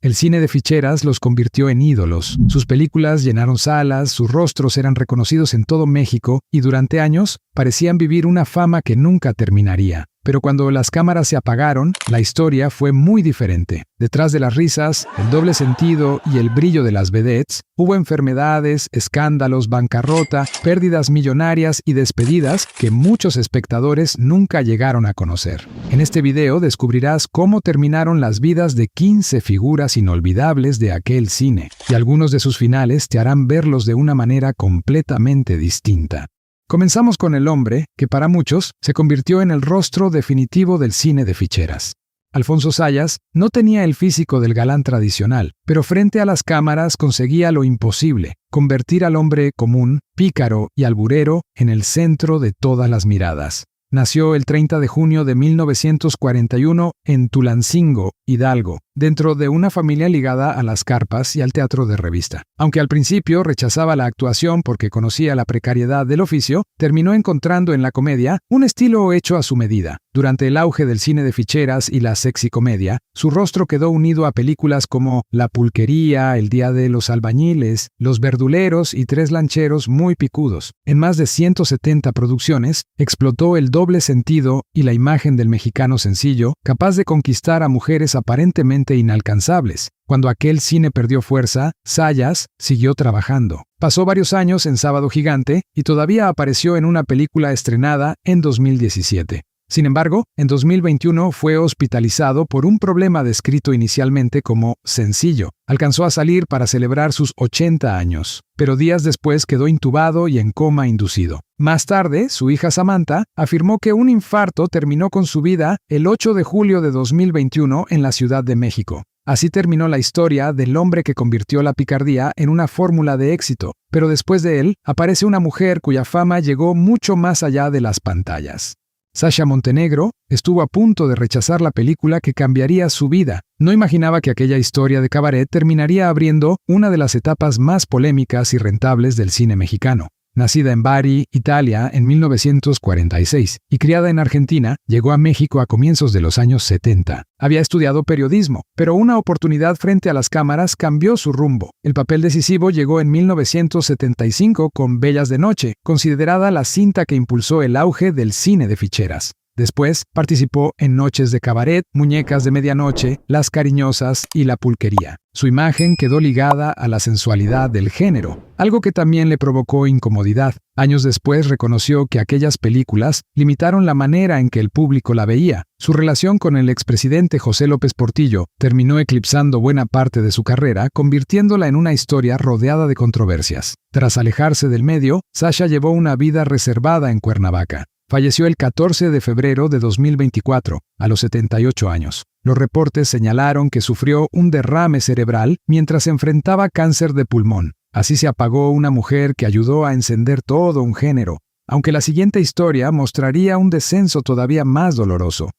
El cine de ficheras los convirtió en ídolos. Sus películas llenaron salas, sus rostros eran reconocidos en todo México y durante años parecían vivir una fama que nunca terminaría. Pero cuando las cámaras se apagaron, la historia fue muy diferente. Detrás de las risas, el doble sentido y el brillo de las vedettes, hubo enfermedades, escándalos, bancarrota, pérdidas millonarias y despedidas que muchos espectadores nunca llegaron a conocer. En este video descubrirás cómo terminaron las vidas de 15 figuras inolvidables de aquel cine, y algunos de sus finales te harán verlos de una manera completamente distinta. Comenzamos con el hombre que para muchos se convirtió en el rostro definitivo del cine de ficheras. Alfonso Zayas no tenía el físico del galán tradicional, pero frente a las cámaras conseguía lo imposible, convertir al hombre común, pícaro y alburero en el centro de todas las miradas. Nació el 30 de junio de 1941 en Tulancingo, Hidalgo, dentro de una familia ligada a las carpas y al teatro de revista. Aunque al principio rechazaba la actuación porque conocía la precariedad del oficio, terminó encontrando en la comedia un estilo hecho a su medida. Durante el auge del cine de ficheras y la sexicomedia, su rostro quedó unido a películas como La Pulquería, El Día de los Albañiles, Los Verduleros y Tres Lancheros muy picudos. En más de 170 producciones, explotó el doble sentido y la imagen del mexicano sencillo, capaz de conquistar a mujeres aparentemente inalcanzables. Cuando aquel cine perdió fuerza, Zayas siguió trabajando. Pasó varios años en Sábado Gigante y todavía apareció en una película estrenada en 2017. Sin embargo, en 2021 fue hospitalizado por un problema descrito inicialmente como sencillo. Alcanzó a salir para celebrar sus 80 años, pero días después quedó intubado y en coma inducido. Más tarde, su hija Samantha afirmó que un infarto terminó con su vida el 8 de julio de 2021 en la Ciudad de México. Así terminó la historia del hombre que convirtió la picardía en una fórmula de éxito, pero después de él aparece una mujer cuya fama llegó mucho más allá de las pantallas. Sasha Montenegro estuvo a punto de rechazar la película que cambiaría su vida. No imaginaba que aquella historia de cabaret terminaría abriendo una de las etapas más polémicas y rentables del cine mexicano. Nacida en Bari, Italia, en 1946 y criada en Argentina, llegó a México a comienzos de los años 70. Había estudiado periodismo, pero una oportunidad frente a las cámaras cambió su rumbo. El papel decisivo llegó en 1975 con Bellas de Noche, considerada la cinta que impulsó el auge del cine de ficheras. Después participó en Noches de Cabaret, Muñecas de Medianoche, Las Cariñosas y La Pulquería. Su imagen quedó ligada a la sensualidad del género, algo que también le provocó incomodidad. Años después reconoció que aquellas películas limitaron la manera en que el público la veía. Su relación con el expresidente José López Portillo terminó eclipsando buena parte de su carrera, convirtiéndola en una historia rodeada de controversias. Tras alejarse del medio, Sasha llevó una vida reservada en Cuernavaca. Falleció el 14 de febrero de 2024, a los 78 años. Los reportes señalaron que sufrió un derrame cerebral mientras enfrentaba cáncer de pulmón. Así se apagó una mujer que ayudó a encender todo un género, aunque la siguiente historia mostraría un descenso todavía más doloroso.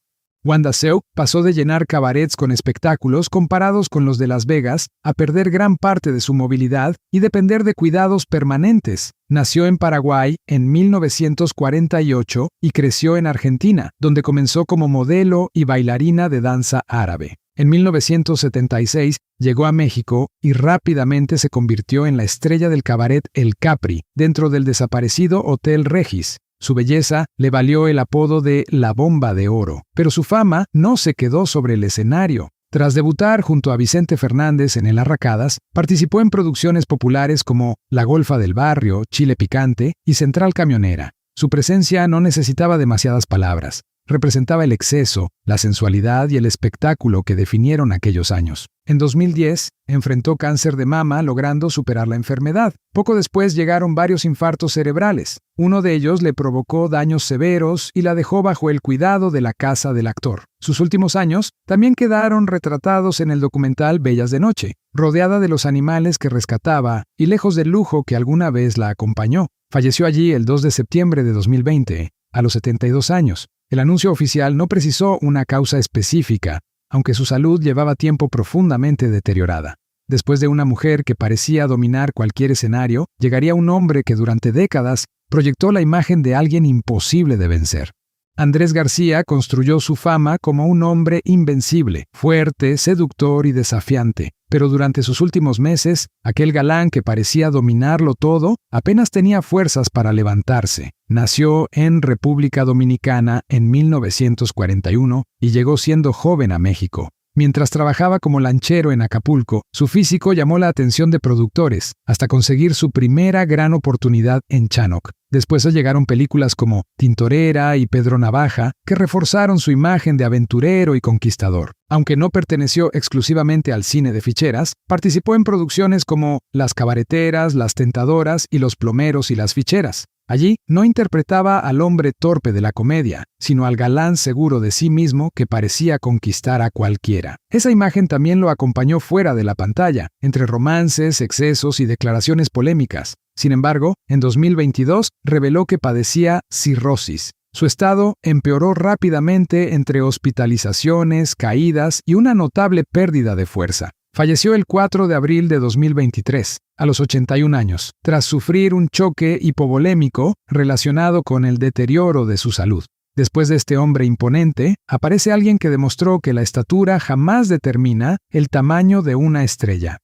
Wanda Seuck pasó de llenar cabarets con espectáculos comparados con los de Las Vegas a perder gran parte de su movilidad y depender de cuidados permanentes. Nació en Paraguay en 1948 y creció en Argentina, donde comenzó como modelo y bailarina de danza árabe. En 1976 llegó a México y rápidamente se convirtió en la estrella del cabaret El Capri, dentro del desaparecido Hotel Regis. Su belleza le valió el apodo de La Bomba de Oro, pero su fama no se quedó sobre el escenario. Tras debutar junto a Vicente Fernández en El Arracadas, participó en producciones populares como La Golfa del Barrio, Chile Picante y Central Camionera. Su presencia no necesitaba demasiadas palabras. Representaba el exceso, la sensualidad y el espectáculo que definieron aquellos años. En 2010, enfrentó cáncer de mama logrando superar la enfermedad. Poco después llegaron varios infartos cerebrales. Uno de ellos le provocó daños severos y la dejó bajo el cuidado de la casa del actor. Sus últimos años también quedaron retratados en el documental Bellas de Noche, rodeada de los animales que rescataba y lejos del lujo que alguna vez la acompañó. Falleció allí el 2 de septiembre de 2020, a los 72 años. El anuncio oficial no precisó una causa específica, aunque su salud llevaba tiempo profundamente deteriorada. Después de una mujer que parecía dominar cualquier escenario, llegaría un hombre que durante décadas proyectó la imagen de alguien imposible de vencer. Andrés García construyó su fama como un hombre invencible, fuerte, seductor y desafiante. Pero durante sus últimos meses, aquel galán que parecía dominarlo todo, apenas tenía fuerzas para levantarse. Nació en República Dominicana en 1941 y llegó siendo joven a México. Mientras trabajaba como lanchero en Acapulco, su físico llamó la atención de productores, hasta conseguir su primera gran oportunidad en Chanoc. Después llegaron películas como Tintorera y Pedro Navaja, que reforzaron su imagen de aventurero y conquistador. Aunque no perteneció exclusivamente al cine de ficheras, participó en producciones como Las Cabareteras, Las Tentadoras y Los Plomeros y las Ficheras. Allí no interpretaba al hombre torpe de la comedia, sino al galán seguro de sí mismo que parecía conquistar a cualquiera. Esa imagen también lo acompañó fuera de la pantalla, entre romances, excesos y declaraciones polémicas. Sin embargo, en 2022 reveló que padecía cirrosis. Su estado empeoró rápidamente entre hospitalizaciones, caídas y una notable pérdida de fuerza. Falleció el 4 de abril de 2023, a los 81 años, tras sufrir un choque hipovolémico relacionado con el deterioro de su salud. Después de este hombre imponente, aparece alguien que demostró que la estatura jamás determina el tamaño de una estrella.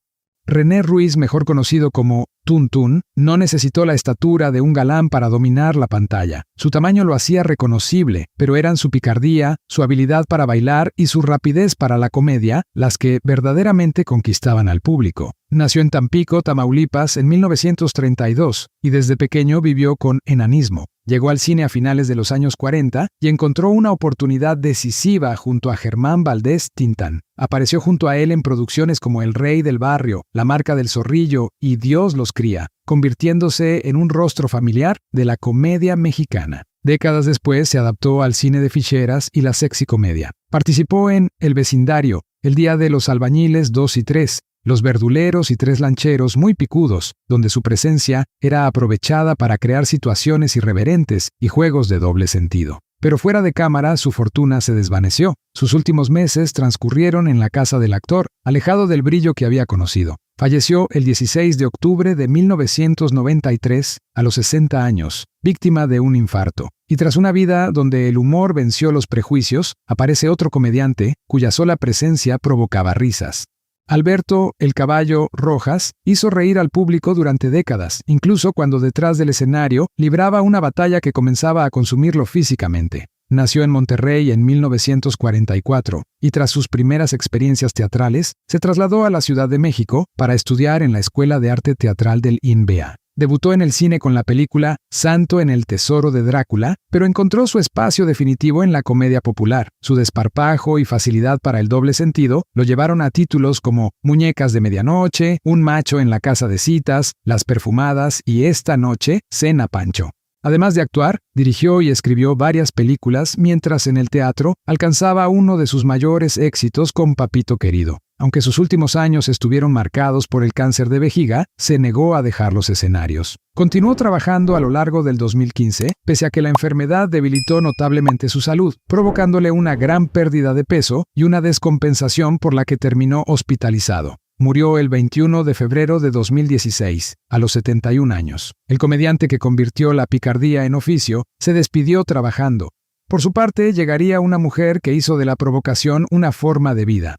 René Ruiz, mejor conocido como Tuntún, no necesitó la estatura de un galán para dominar la pantalla. Su tamaño lo hacía reconocible, pero eran su picardía, su habilidad para bailar y su rapidez para la comedia las que verdaderamente conquistaban al público. Nació en Tampico, Tamaulipas, en 1932 y desde pequeño vivió con enanismo. Llegó al cine a finales de los años 40 y encontró una oportunidad decisiva junto a Germán Valdés Tintán. Apareció junto a él en producciones como El Rey del Barrio, La Marca del Zorrillo y Dios los cría, convirtiéndose en un rostro familiar de la comedia mexicana. Décadas después se adaptó al cine de ficheras y la sexy comedia. Participó en El Vecindario, El Día de los Albañiles 2 y 3, Los Verduleros y Tres Lancheros muy picudos, donde su presencia era aprovechada para crear situaciones irreverentes y juegos de doble sentido. Pero fuera de cámara su fortuna se desvaneció. Sus últimos meses transcurrieron en la casa del actor, alejado del brillo que había conocido. Falleció el 16 de octubre de 1993, a los 60 años, víctima de un infarto. Y tras una vida donde el humor venció los prejuicios, aparece otro comediante cuya sola presencia provocaba risas. Alberto "El Caballo" Rojas hizo reír al público durante décadas, incluso cuando detrás del escenario libraba una batalla que comenzaba a consumirlo físicamente. Nació en Monterrey en 1944 y tras sus primeras experiencias teatrales, se trasladó a la Ciudad de México para estudiar en la Escuela de Arte Teatral del INBEA. Debutó en el cine con la película Santo en el Tesoro de Drácula, pero encontró su espacio definitivo en la comedia popular. Su desparpajo y facilidad para el doble sentido lo llevaron a títulos como Muñecas de Medianoche, Un macho en la casa de citas, Las Perfumadas y Esta noche, Cena Pancho. Además de actuar, dirigió y escribió varias películas, mientras en el teatro alcanzaba uno de sus mayores éxitos con Papito Querido. Aunque sus últimos años estuvieron marcados por el cáncer de vejiga, se negó a dejar los escenarios. Continuó trabajando a lo largo del 2015, pese a que la enfermedad debilitó notablemente su salud, provocándole una gran pérdida de peso y una descompensación por la que terminó hospitalizado. Murió el 21 de febrero de 2016, a los 71 años. El comediante que convirtió la picardía en oficio se despidió trabajando. Por su parte, llegaría una mujer que hizo de la provocación una forma de vida.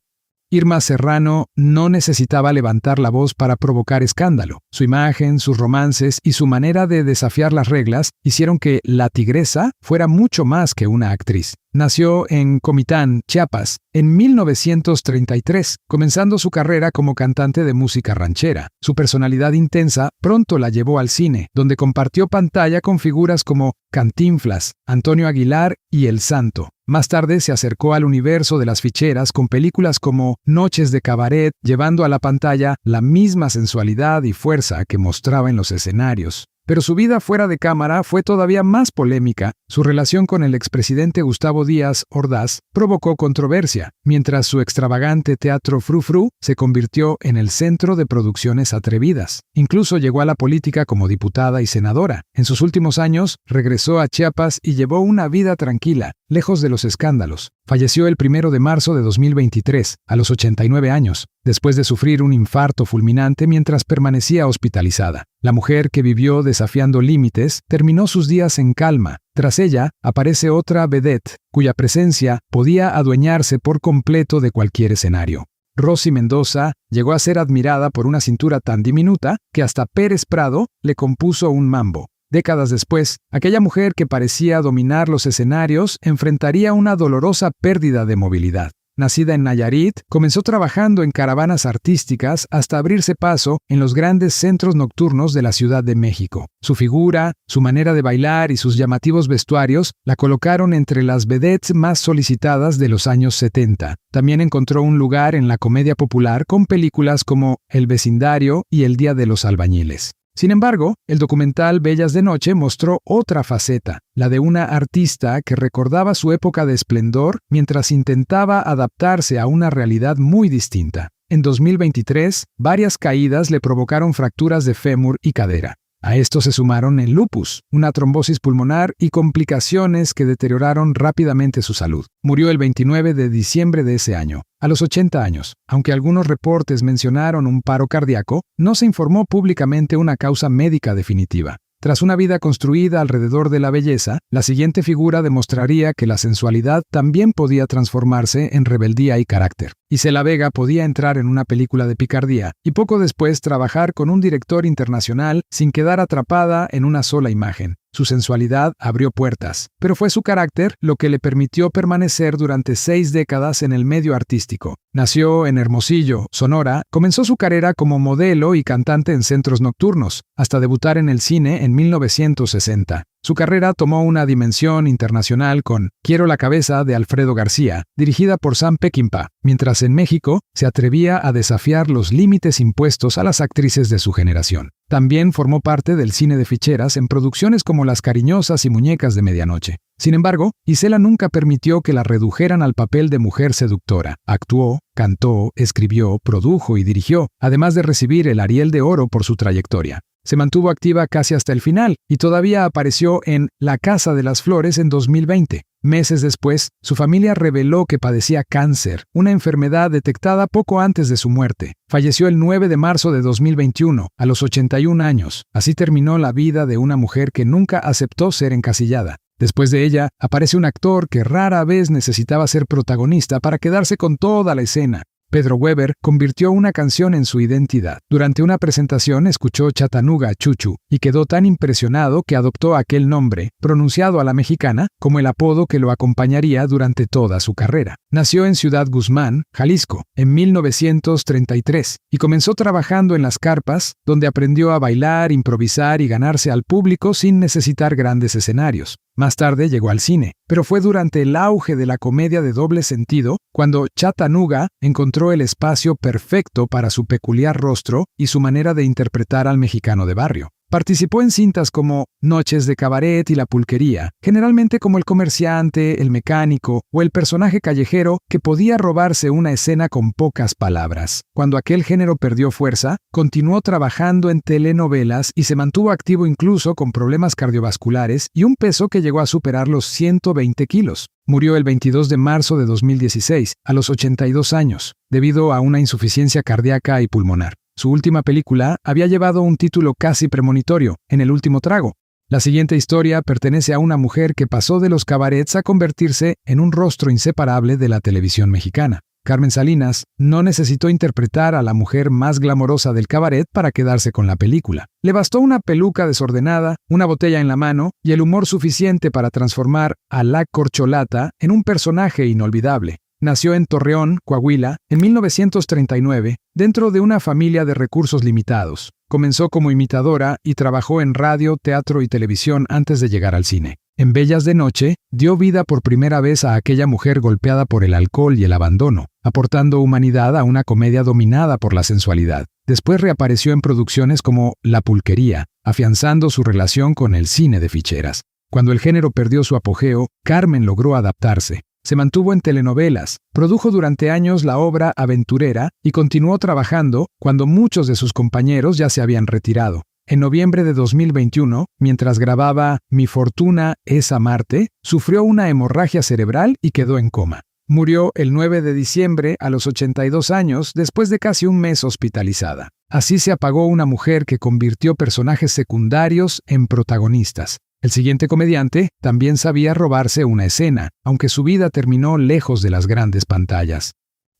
Irma Serrano no necesitaba levantar la voz para provocar escándalo. Su imagen, sus romances y su manera de desafiar las reglas hicieron que la Tigresa fuera mucho más que una actriz. Nació en Comitán, Chiapas, en 1933, comenzando su carrera como cantante de música ranchera. Su personalidad intensa pronto la llevó al cine, donde compartió pantalla con figuras como Cantinflas, Antonio Aguilar y El Santo. Más tarde se acercó al universo de las ficheras con películas como Noches de Cabaret, llevando a la pantalla la misma sensualidad y fuerza que mostraba en los escenarios. Pero su vida fuera de cámara fue todavía más polémica. Su relación con el expresidente Gustavo Díaz Ordaz provocó controversia, mientras su extravagante teatro Frou Frou se convirtió en el centro de producciones atrevidas. Incluso llegó a la política como diputada y senadora. En sus últimos años, regresó a Chiapas y llevó una vida tranquila, lejos de los escándalos. Falleció el 1 de marzo de 2023, a los 89 años, después de sufrir un infarto fulminante mientras permanecía hospitalizada. La mujer que vivió desafiando límites terminó sus días en calma. Tras ella, aparece otra vedette, cuya presencia podía adueñarse por completo de cualquier escenario. Rosy Mendoza llegó a ser admirada por una cintura tan diminuta que hasta Pérez Prado le compuso un mambo. Décadas después, aquella mujer que parecía dominar los escenarios enfrentaría una dolorosa pérdida de movilidad. Nacida en Nayarit, comenzó trabajando en caravanas artísticas hasta abrirse paso en los grandes centros nocturnos de la Ciudad de México. Su figura, su manera de bailar y sus llamativos vestuarios la colocaron entre las vedettes más solicitadas de los años 70. También encontró un lugar en la comedia popular con películas como El vecindario y El día de los albañiles. Sin embargo, el documental Bellas de Noche mostró otra faceta, la de una artista que recordaba su época de esplendor mientras intentaba adaptarse a una realidad muy distinta. En 2023, varias caídas le provocaron fracturas de fémur y cadera. A esto se sumaron el lupus, una trombosis pulmonar y complicaciones que deterioraron rápidamente su salud. Murió el 29 de diciembre de ese año, a los 80 años. Aunque algunos reportes mencionaron un paro cardíaco, no se informó públicamente una causa médica definitiva. Tras una vida construida alrededor de la belleza, la siguiente figura demostraría que la sensualidad también podía transformarse en rebeldía y carácter. Isela Vega podía entrar en una película de picardía y poco después trabajar con un director internacional sin quedar atrapada en una sola imagen. Su sensualidad abrió puertas, pero fue su carácter lo que le permitió permanecer durante 6 décadas en el medio artístico. Nació en Hermosillo, Sonora, comenzó su carrera como modelo y cantante en centros nocturnos, hasta debutar en el cine en 1960. Su carrera tomó una dimensión internacional con Quiero la cabeza de Alfredo García, dirigida por Sam Peckinpah, mientras en México se atrevía a desafiar los límites impuestos a las actrices de su generación. También formó parte del cine de ficheras en producciones como Las cariñosas y Muñecas de medianoche. Sin embargo, Isela nunca permitió que la redujeran al papel de mujer seductora. Actuó, cantó, escribió, produjo y dirigió, además de recibir el Ariel de Oro por su trayectoria. Se mantuvo activa casi hasta el final y todavía apareció en La Casa de las Flores en 2020. Meses después, su familia reveló que padecía cáncer, una enfermedad detectada poco antes de su muerte. Falleció el 9 de marzo de 2021, a los 81 años. Así terminó la vida de una mujer que nunca aceptó ser encasillada. Después de ella, aparece un actor que rara vez necesitaba ser protagonista para quedarse con toda la escena. Pedro Weber convirtió una canción en su identidad. Durante una presentación escuchó Chattanooga Chuchu y quedó tan impresionado que adoptó aquel nombre, pronunciado a la mexicana, como el apodo que lo acompañaría durante toda su carrera. Nació en Ciudad Guzmán, Jalisco, en 1933 y comenzó trabajando en las carpas, donde aprendió a bailar, improvisar y ganarse al público sin necesitar grandes escenarios. Más tarde llegó al cine, pero fue durante el auge de la comedia de doble sentido cuando Chattanooga encontró el espacio perfecto para su peculiar rostro y su manera de interpretar al mexicano de barrio. Participó en cintas como Noches de Cabaret y La Pulquería, generalmente como el comerciante, el mecánico o el personaje callejero que podía robarse una escena con pocas palabras. Cuando aquel género perdió fuerza, continuó trabajando en telenovelas y se mantuvo activo incluso con problemas cardiovasculares y un peso que llegó a superar los 120 kilos. Murió el 22 de marzo de 2016, a los 82 años, debido a una insuficiencia cardíaca y pulmonar. Su última película había llevado un título casi premonitorio, En el último trago. La siguiente historia pertenece a una mujer que pasó de los cabarets a convertirse en un rostro inseparable de la televisión mexicana. Carmen Salinas no necesitó interpretar a la mujer más glamorosa del cabaret para quedarse con la película. Le bastó una peluca desordenada, una botella en la mano y el humor suficiente para transformar a la corcholata en un personaje inolvidable. Nació en Torreón, Coahuila, en 1939, dentro de una familia de recursos limitados. Comenzó como imitadora y trabajó en radio, teatro y televisión antes de llegar al cine. En Bellas de Noche, dio vida por primera vez a aquella mujer golpeada por el alcohol y el abandono, aportando humanidad a una comedia dominada por la sensualidad. Después reapareció en producciones como La Pulquería, afianzando su relación con el cine de ficheras. Cuando el género perdió su apogeo, Carmen logró adaptarse. Se mantuvo en telenovelas, produjo durante años la obra Aventurera y continuó trabajando cuando muchos de sus compañeros ya se habían retirado. En noviembre de 2021, mientras grababa Mi fortuna es amarte, sufrió una hemorragia cerebral y quedó en coma. Murió el 9 de diciembre a los 82 años después de casi un mes hospitalizada. Así se apagó una mujer que convirtió personajes secundarios en protagonistas. El siguiente comediante también sabía robarse una escena, aunque su vida terminó lejos de las grandes pantallas.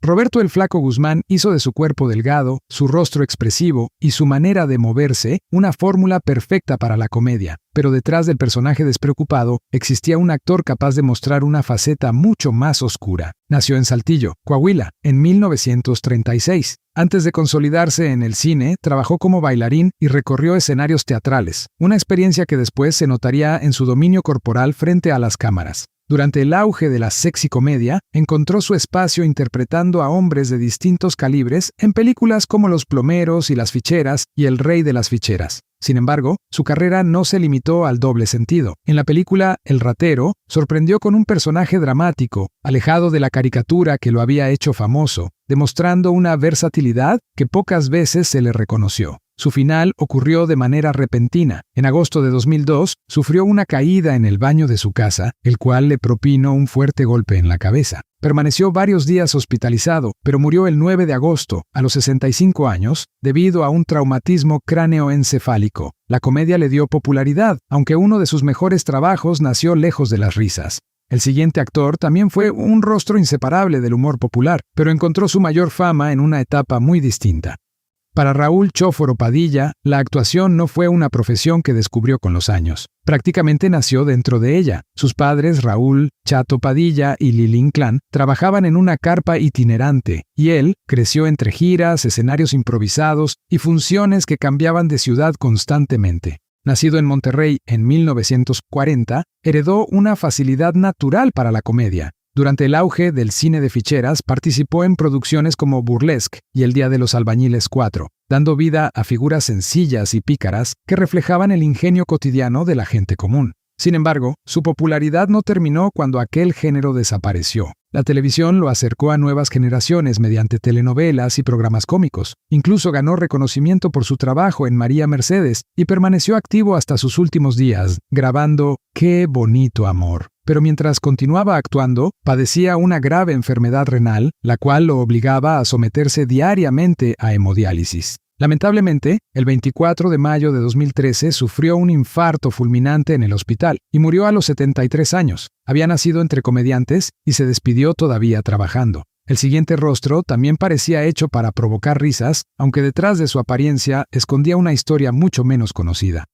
Roberto el Flaco Guzmán hizo de su cuerpo delgado, su rostro expresivo y su manera de moverse una fórmula perfecta para la comedia, pero detrás del personaje despreocupado existía un actor capaz de mostrar una faceta mucho más oscura. Nació en Saltillo, Coahuila, en 1936. Antes de consolidarse en el cine, trabajó como bailarín y recorrió escenarios teatrales, una experiencia que después se notaría en su dominio corporal frente a las cámaras. Durante el auge de la sexy comedia, encontró su espacio interpretando a hombres de distintos calibres en películas como Los Plomeros y Las Ficheras y El Rey de las Ficheras. Sin embargo, su carrera no se limitó al doble sentido. En la película El Ratero, sorprendió con un personaje dramático, alejado de la caricatura que lo había hecho famoso, demostrando una versatilidad que pocas veces se le reconoció. Su final ocurrió de manera repentina. En agosto de 2002, sufrió una caída en el baño de su casa, el cual le propinó un fuerte golpe en la cabeza. Permaneció varios días hospitalizado, pero murió el 9 de agosto, a los 65 años, debido a un traumatismo cráneoencefálico. La comedia le dio popularidad, aunque uno de sus mejores trabajos nació lejos de las risas. El siguiente actor también fue un rostro inseparable del humor popular, pero encontró su mayor fama en una etapa muy distinta. Para Raúl Chóforo Padilla, la actuación no fue una profesión que descubrió con los años. Prácticamente nació dentro de ella. Sus padres, Raúl, Chato Padilla y Lili Inclán, trabajaban en una carpa itinerante, y él creció entre giras, escenarios improvisados y funciones que cambiaban de ciudad constantemente. Nacido en Monterrey en 1940, heredó una facilidad natural para la comedia. Durante el auge del cine de ficheras, participó en producciones como Burlesque y El Día de los Albañiles 4, dando vida a figuras sencillas y pícaras que reflejaban el ingenio cotidiano de la gente común. Sin embargo, su popularidad no terminó cuando aquel género desapareció. La televisión lo acercó a nuevas generaciones mediante telenovelas y programas cómicos. Incluso ganó reconocimiento por su trabajo en María Mercedes y permaneció activo hasta sus últimos días, grabando Qué bonito amor. Pero mientras continuaba actuando, padecía una grave enfermedad renal, la cual lo obligaba a someterse diariamente a hemodiálisis. Lamentablemente, el 24 de mayo de 2013 sufrió un infarto fulminante en el hospital y murió a los 73 años. Había nacido entre comediantes y se despidió todavía trabajando. El siguiente rostro también parecía hecho para provocar risas, aunque detrás de su apariencia escondía una historia mucho menos conocida.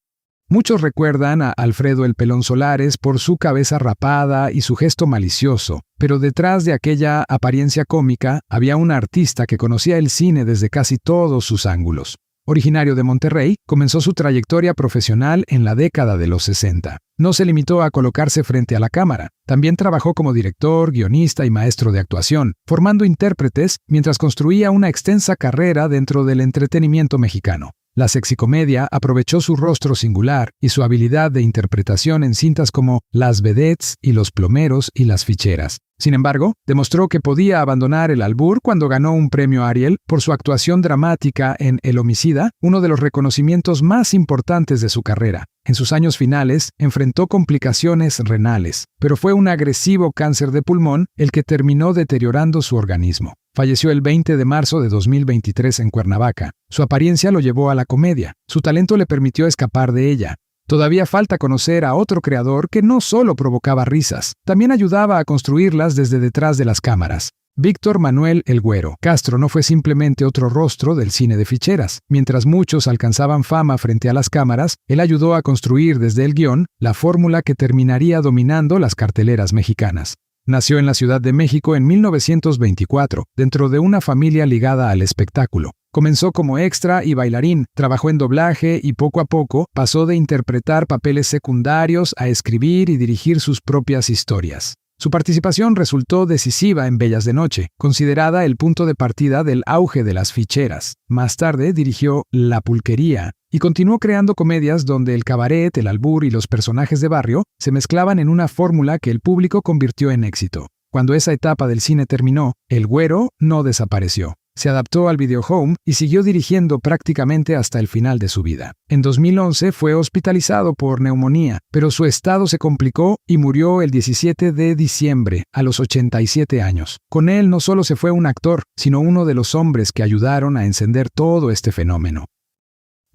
Muchos recuerdan a Alfredo el Pelón Solares por su cabeza rapada y su gesto malicioso, pero detrás de aquella apariencia cómica había un artista que conocía el cine desde casi todos sus ángulos. Originario de Monterrey, comenzó su trayectoria profesional en la década de los 60. No se limitó a colocarse frente a la cámara. También trabajó como director, guionista y maestro de actuación, formando intérpretes mientras construía una extensa carrera dentro del entretenimiento mexicano. La sexicomedia aprovechó su rostro singular y su habilidad de interpretación en cintas como Las Vedettes y Los Plomeros y Las Ficheras. Sin embargo, demostró que podía abandonar el albur cuando ganó un premio Ariel por su actuación dramática en El Homicida, uno de los reconocimientos más importantes de su carrera. En sus años finales, enfrentó complicaciones renales, pero fue un agresivo cáncer de pulmón el que terminó deteriorando su organismo. Falleció el 20 de marzo de 2023 en Cuernavaca. Su apariencia lo llevó a la comedia. Su talento le permitió escapar de ella. Todavía falta conocer a otro creador que no solo provocaba risas, también ayudaba a construirlas desde detrás de las cámaras. Víctor Manuel El Güero Castro no fue simplemente otro rostro del cine de ficheras. Mientras muchos alcanzaban fama frente a las cámaras, él ayudó a construir desde el guión la fórmula que terminaría dominando las carteleras mexicanas. Nació en la Ciudad de México en 1924, dentro de una familia ligada al espectáculo. Comenzó como extra y bailarín, trabajó en doblaje y poco a poco pasó de interpretar papeles secundarios a escribir y dirigir sus propias historias. Su participación resultó decisiva en Bellas de Noche, considerada el punto de partida del auge de las ficheras. Más tarde dirigió La Pulquería y continuó creando comedias donde el cabaret, el albur y los personajes de barrio se mezclaban en una fórmula que el público convirtió en éxito. Cuando esa etapa del cine terminó, El Güero no desapareció. se adaptó al videohome y siguió dirigiendo prácticamente hasta el final de su vida. En 2011 fue hospitalizado por neumonía, pero su estado se complicó y murió el 17 de diciembre, a los 87 años. Con él no solo se fue un actor, sino uno de los hombres que ayudaron a encender todo este fenómeno.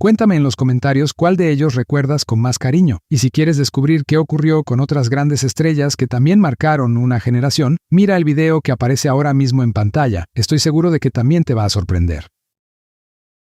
Cuéntame en los comentarios cuál de ellos recuerdas con más cariño, y si quieres descubrir qué ocurrió con otras grandes estrellas que también marcaron una generación, mira el video que aparece ahora mismo en pantalla. Estoy seguro de que también te va a sorprender.